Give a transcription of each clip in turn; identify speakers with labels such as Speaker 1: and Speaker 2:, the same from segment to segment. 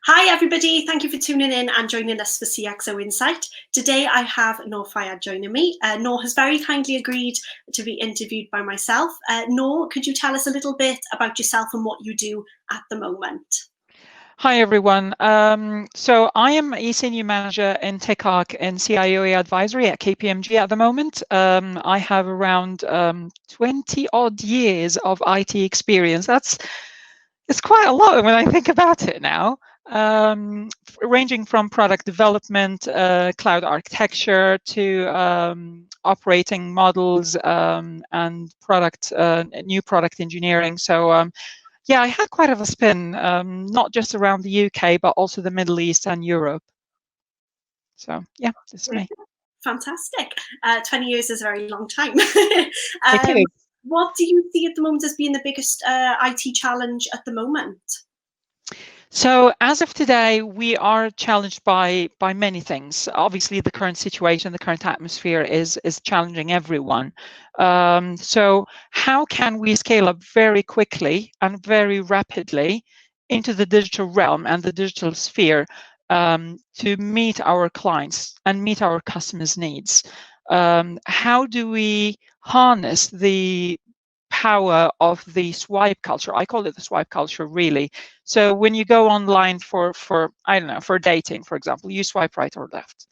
Speaker 1: Hi everybody, thank you for tuning in and joining us for CXO Insight. Today I have Nour Fayad joining me. Nour has very kindly agreed to be interviewed by myself. Nour, could you tell us a little bit about yourself and what you do at the moment?
Speaker 2: Hi everyone. So I am a senior manager in Tech Arc and CIO advisory at KPMG at the moment. I have around 20 odd years of IT experience. It's quite a lot when I think about it now. Ranging from product development, cloud architecture to operating models and new product engineering. So yeah, I had quite of a spin, not just around the UK, but also the Middle East and Europe. So yeah, this is me.
Speaker 1: Fantastic. 20 years is a very long time.
Speaker 2: It is.
Speaker 1: What do you see at the moment as being the biggest IT challenge at the moment?
Speaker 2: So as of today, we are challenged by many things. Obviously, the current situation, the current atmosphere is challenging everyone. So how can we scale up very quickly and very rapidly into the digital realm and the digital sphere to meet our clients and meet our customers' needs? How do we harness the power of the swipe culture? I call it the swipe culture, really. So when you go online for I don't know, for dating, for example, you swipe right or left.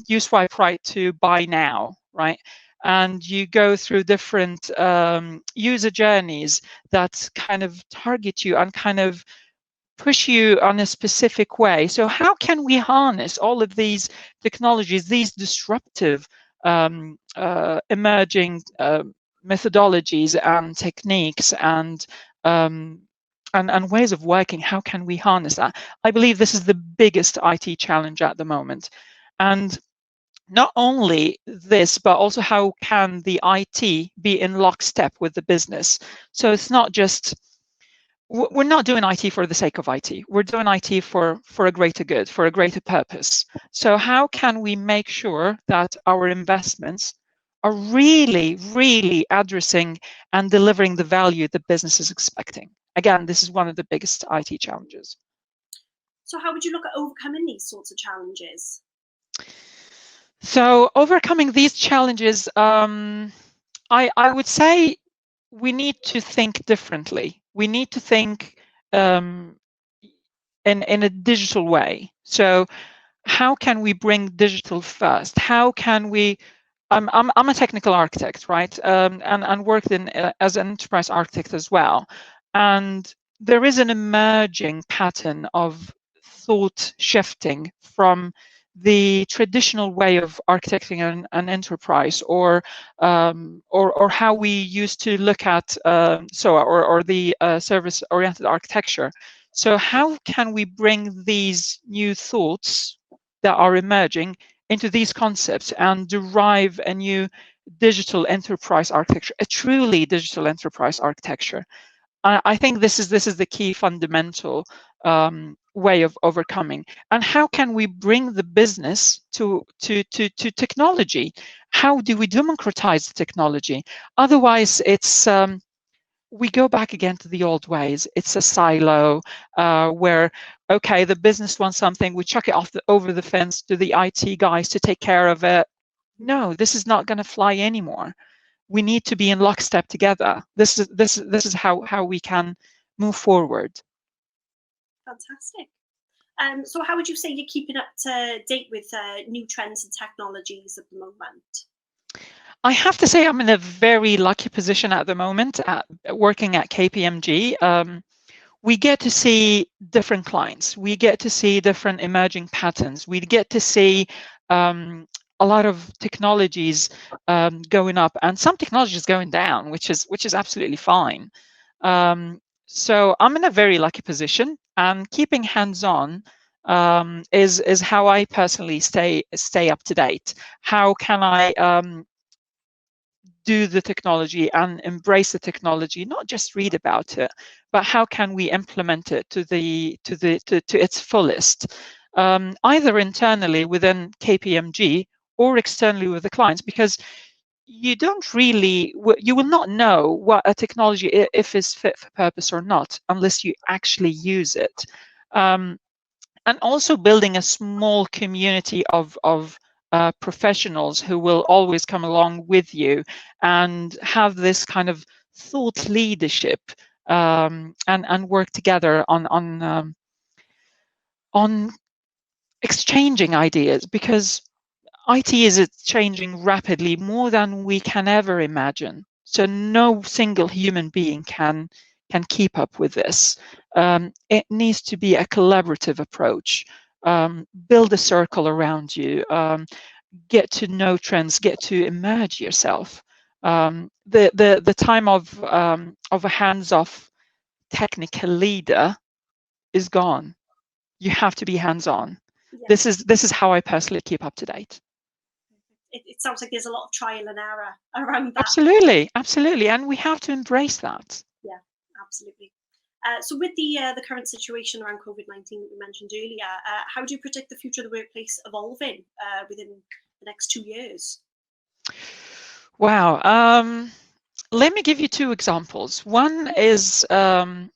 Speaker 2: You swipe right to buy now, right? And you go through different user journeys that kind of target you and kind of push you on a specific way. So how can we harness all of these technologies, these disruptive emerging methodologies and techniques and ways of working? How can we harness that? I believe this is the biggest IT challenge at the moment. And not only this, but also how can the IT be in lockstep with the business? So it's not just, we're not doing IT for the sake of IT. We're doing IT for a greater good, for a greater purpose. So how can we make sure that our investments are really, really addressing and delivering the value the business is expecting? Again, this is one of the biggest IT challenges.
Speaker 1: So how would you look at overcoming these sorts of challenges?
Speaker 2: So overcoming these challenges, I would say we need to think differently. We need to think in a digital way. So how can we bring digital first? How can we? I'm a technical architect, right? And worked in as an enterprise architect as well. And there is an emerging pattern of thought shifting from the traditional way of architecting an enterprise, or how we used to look at or the service-oriented architecture. So how can we bring these new thoughts that are emerging into these concepts and derive a new digital enterprise architecture, a truly digital enterprise architecture? I think this is the key fundamental way of overcoming. And how can we bring the business to technology? How do we democratize the technology? Otherwise, it's we go back again to the old ways. It's a silo where, okay, the business wants something, we chuck it over the fence to the IT guys to take care of it. No, this is not going to fly anymore. We need to be in lockstep together. This is how we can move forward.
Speaker 1: Fantastic. So how would you say you're keeping up to date with new trends and technologies at the moment?
Speaker 2: I have to say I'm in a very lucky position at the moment working at KPMG. We get to see different clients. We get to see different emerging patterns. We get to see a lot of technologies going up and some technologies going down, which is absolutely fine. So I'm in a very lucky position, and keeping hands-on is how I personally stay up to date. How can I do the technology and embrace the technology, not just read about it, but how can we implement it to its fullest, either internally within KPMG or externally with the clients? Because you will not know what a technology if is fit for purpose or not unless you actually use it. and also building a small community of professionals who will always come along with you and have this kind of thought leadership, and work together on exchanging ideas, because IT is changing rapidly, more than we can ever imagine. So no single human being can keep up with this. It needs to be a collaborative approach. Build a circle around you. Get to know trends. Get to immerse yourself. The time of a hands-off technical leader is gone. You have to be hands-on.
Speaker 1: Yeah.
Speaker 2: This is how I personally keep up to date.
Speaker 1: It sounds like there's a lot of trial and error around that.
Speaker 2: Absolutely, absolutely, and we have to embrace that.
Speaker 1: Yeah, absolutely. So with the current situation around COVID-19 that we mentioned earlier, how do you predict the future of the workplace evolving within the next 2 years?
Speaker 2: Wow. Let me give you two examples. One is from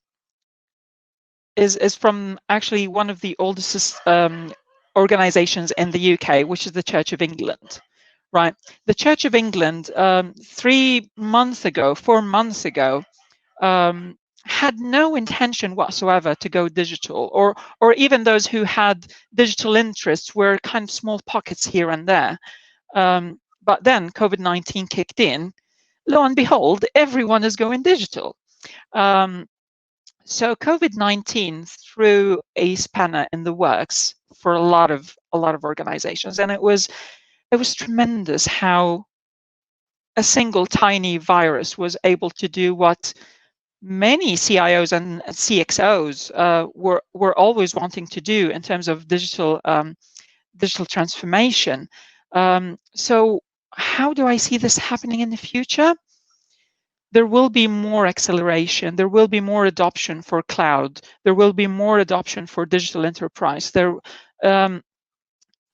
Speaker 2: actually one of the oldest organizations in the UK, which is the Church of England. Right. The Church of England, 4 months ago, had no intention whatsoever to go digital, or even those who had digital interests were kind of small pockets here and there. But then COVID-19 kicked in. Lo and behold, everyone is going digital. So COVID-19 threw a spanner in the works for a lot of organizations, and it was tremendous how a single tiny virus was able to do what many CIOs and CXOs were always wanting to do in terms of digital transformation. So how do I see this happening in the future? There will be more acceleration. There will be more adoption for cloud. There will be more adoption for digital enterprise.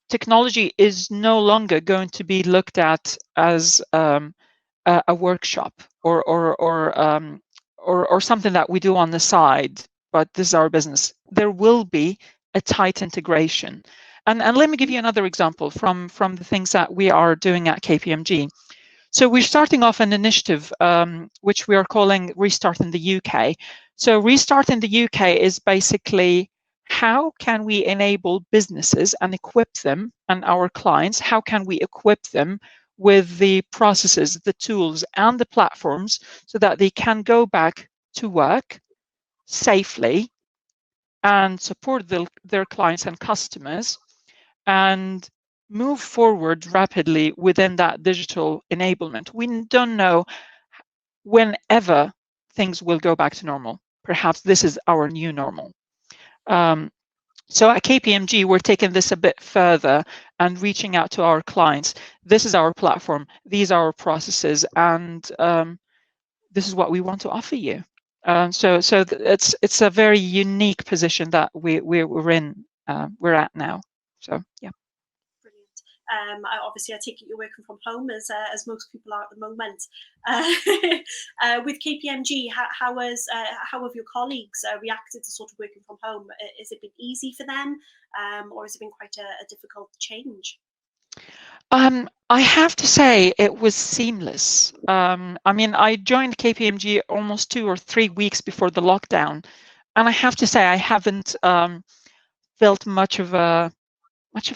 Speaker 2: Technology is no longer going to be looked at as a workshop or something that we do on the side, but this is our business. There will be a tight integration. And let me give you another example from the things that we are doing at KPMG. So we're starting off an initiative which we are calling Restart in the UK. So Restart in the UK is basically, how can we enable businesses and equip them, and our clients, how can we equip them with the processes, the tools, and the platforms so that they can go back to work safely and support their clients and customers and move forward rapidly within that digital enablement. We don't know whenever things will go back to normal. Perhaps this is our new normal. So at KPMG, we're taking this a bit further and reaching out to our clients. This is our platform. These are our processes, and this is what we want to offer you. So it's a very unique position that we're in. We're at now. So yeah.
Speaker 1: Obviously, I take it you're working from home, as most people are at the moment. With KPMG, how have your colleagues reacted to sort of working from home? Has it been easy for them, or has it been quite a difficult change?
Speaker 2: I have to say it was seamless. I mean, I joined KPMG almost 2 or 3 weeks before the lockdown, and I have to say I haven't felt much of a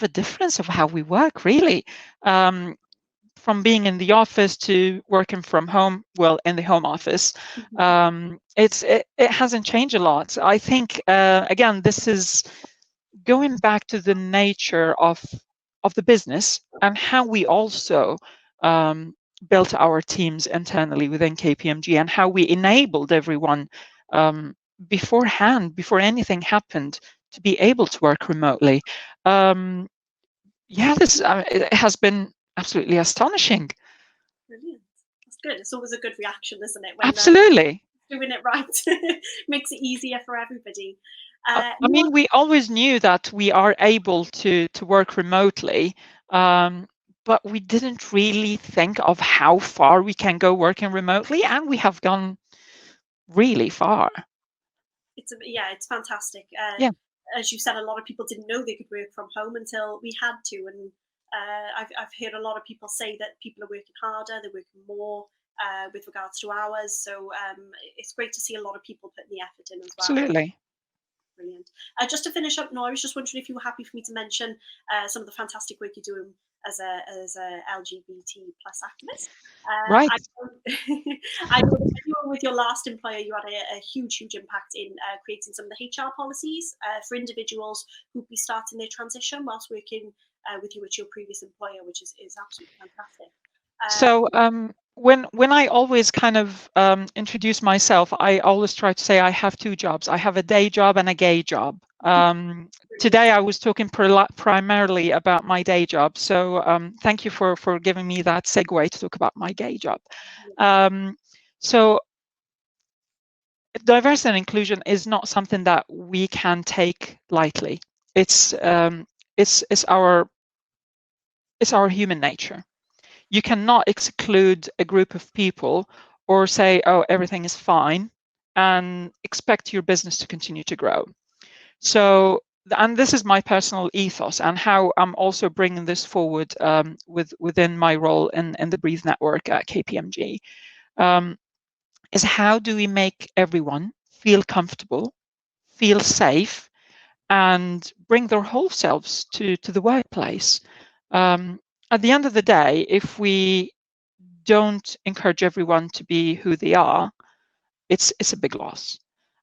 Speaker 2: difference of how we work, really. From being in the office to working from home, well, in the home office, it hasn't changed a lot. I think again, this is going back to the nature of the business and how we also built our teams internally within KPMG, and how we enabled everyone beforehand, before anything happened, to be able to work remotely. Yeah, this it has been absolutely astonishing.
Speaker 1: Brilliant. That's good. It's always a good reaction, isn't it? When
Speaker 2: Absolutely.
Speaker 1: doing it right makes it easier for everybody.
Speaker 2: I mean, we always knew that we are able to work remotely, but we didn't really think of how far we can go working remotely, and we have gone really far.
Speaker 1: It's fantastic.
Speaker 2: Yeah.
Speaker 1: as you said, a lot of people didn't know they could work from home until we had to. And I've heard a lot of people say that people are working harder, they're working more with regards to hours. So it's great to see a lot of people putting the effort in as well.
Speaker 2: Absolutely.
Speaker 1: Brilliant. Just to finish up, Nour, I was just wondering if you were happy for me to mention some of the fantastic work you're doing as a LGBT plus activist.
Speaker 2: Right.
Speaker 1: I know that when you were with your last employer, you had a huge impact in creating some of the HR policies for individuals who'd be starting their transition whilst working with you at your previous employer, which is absolutely fantastic.
Speaker 2: So when I always kind of introduce myself, I always try to say I have two jobs. I have a day job and a gay job. Today I was talking primarily about my day job. So thank you for giving me that segue to talk about my gay job. So diversity and inclusion is not something that we can take lightly. It's our human nature. You cannot exclude a group of people or say, oh, everything is fine, and expect your business to continue to grow. So, and this is my personal ethos and how I'm also bringing this forward within my role in the Breathe Network at KPMG, is how do we make everyone feel comfortable, feel safe, and bring their whole selves to the workplace. At the end of the day, if we don't encourage everyone to be who they are, it's a big loss.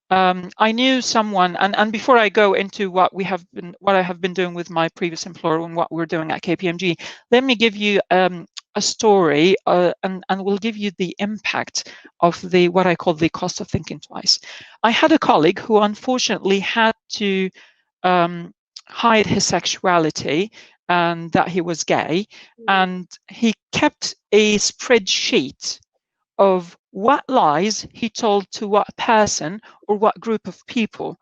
Speaker 2: I knew someone, and before I go into what I have been doing with my previous employer and what we're doing at KPMG, let me give you a story, and we'll give you the impact of what I call the cost of thinking twice. I had a colleague who unfortunately had to hide his sexuality and that he was gay, and he kept a spreadsheet of what lies he told to what person or what group of people.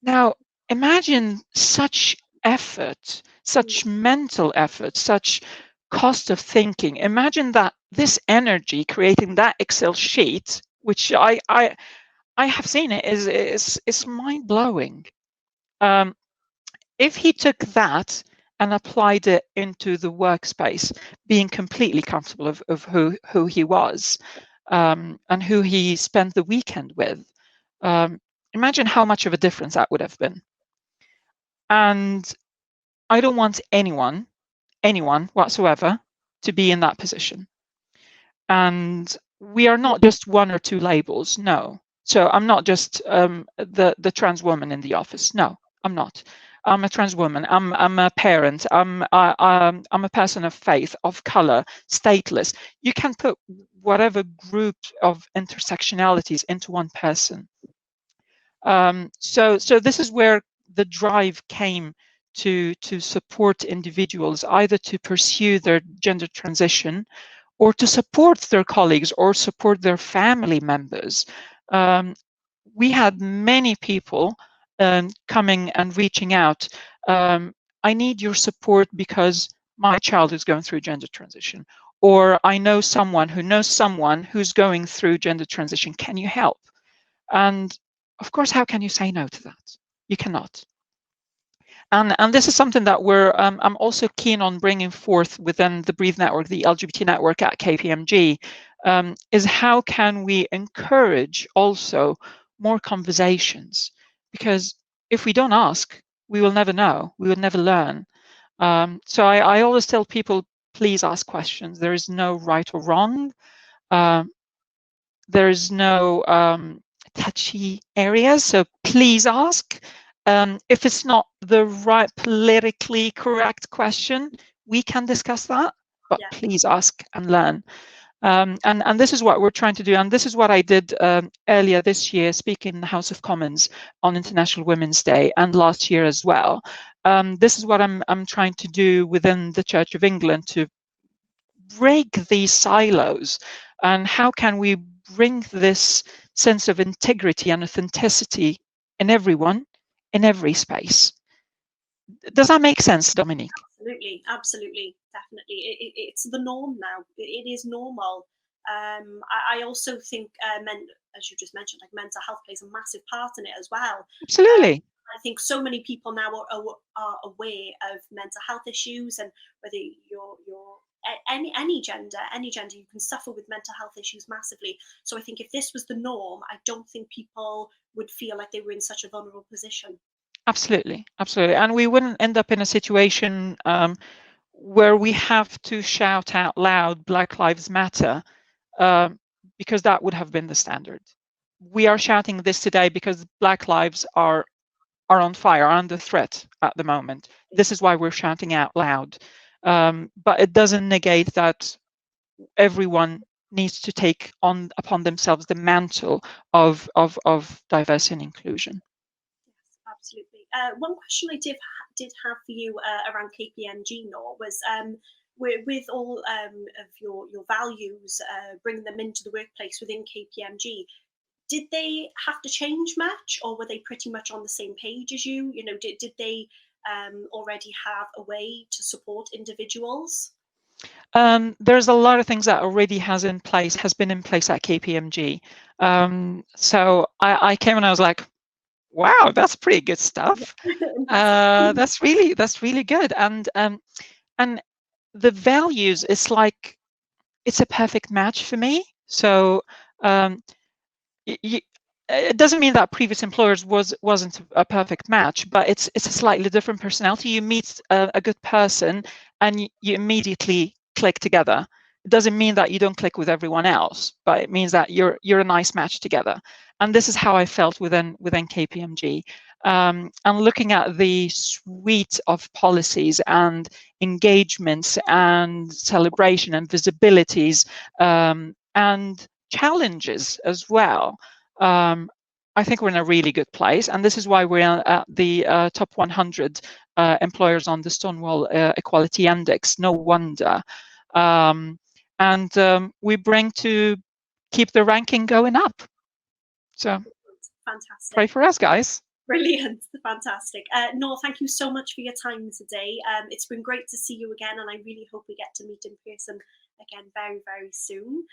Speaker 2: Now, imagine such effort, such mental effort, such cost of thinking. Imagine that this energy creating that Excel sheet, which I have seen it, is mind blowing. If he took that and applied it into the workspace, being completely comfortable of who he was, and who he spent the weekend with, imagine how much of a difference that would have been. And I don't want anyone whatsoever to be in that position. And we are not just one or two labels, no. So I'm not just the trans woman in the office. No, I'm not. I'm a trans woman. I'm a parent. I'm a person of faith, of color, stateless. You can put whatever group of intersectionalities into one person. So this is where the drive came to support individuals either to pursue their gender transition, or to support their colleagues or support their family members. We had many people coming and reaching out. I need your support because my child is going through gender transition, or I know someone who knows someone who's going through gender transition. Can you help? And of course, how can you say no to that? You cannot. And this is something that I'm also keen on bringing forth within the Breathe Network, the LGBT network at KPMG, is how can we encourage also more conversations? Because if we don't ask, we will never know, we will never learn. So I always tell people, please ask questions. There is no right or wrong. There is no touchy areas, so please ask. If it's not the right politically correct question, we can discuss that, but please ask and learn. And this is what we're trying to do, and this is what I did earlier this year, speaking in the House of Commons on International Women's Day, and last year as well. This is what I'm trying to do within the Church of England to break these silos, and how can we bring this sense of integrity and authenticity in everyone, in every space. Does that make sense, Dominique?
Speaker 1: Absolutely, definitely. It's the norm now. It is normal. I also think, as you just mentioned, like mental health plays a massive part in it as well.
Speaker 2: Absolutely.
Speaker 1: I think so many people now are aware of mental health issues, and whether you're any gender, you can suffer with mental health issues massively. So I think if this was the norm, I don't think people would feel like they were in such a vulnerable position.
Speaker 2: Absolutely, absolutely. And we wouldn't end up in a situation where we have to shout out loud Black Lives Matter, because that would have been the standard. We are shouting this today because Black lives are on fire, are under threat at the moment. This is why we're shouting out loud. But it doesn't negate that everyone needs to take upon themselves the mantle of diversity and inclusion.
Speaker 1: Yes, absolutely. One question I did have for you around KPMG, Nour, was with all of your values, bringing them into the workplace within KPMG. Did they have to change much, or were they pretty much on the same page as you? You know, did they already have a way to support individuals?
Speaker 2: There's a lot of things that already has been in place at KPMG. So I came and I was like, wow, that's pretty good stuff. That's really good. And the values, it's a perfect match for me. So it doesn't mean that previous employers wasn't a perfect match, but it's a slightly different personality. You meet a good person and you immediately click together. It doesn't mean that you don't click with everyone else, but it means that you're a nice match together. And this is how I felt within KPMG. And looking at the suite of policies and engagements and celebration and visibilities, and challenges as well. I think we're in a really good place, and this is why we're at the top 100 employers on the Stonewall Equality Index. No wonder. We bring to keep the ranking going up. So
Speaker 1: Fantastic.
Speaker 2: Pray for us, guys.
Speaker 1: Brilliant. Fantastic. Nour, thank you so much for your time today. It's been great to see you again, and I really hope we get to meet in person again very, very soon.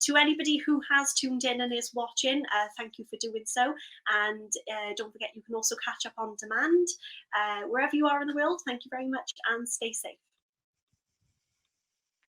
Speaker 1: To anybody who has tuned in and is watching, thank you for doing so. And don't forget, you can also catch up on demand wherever you are in the world. Thank you very much, and stay safe.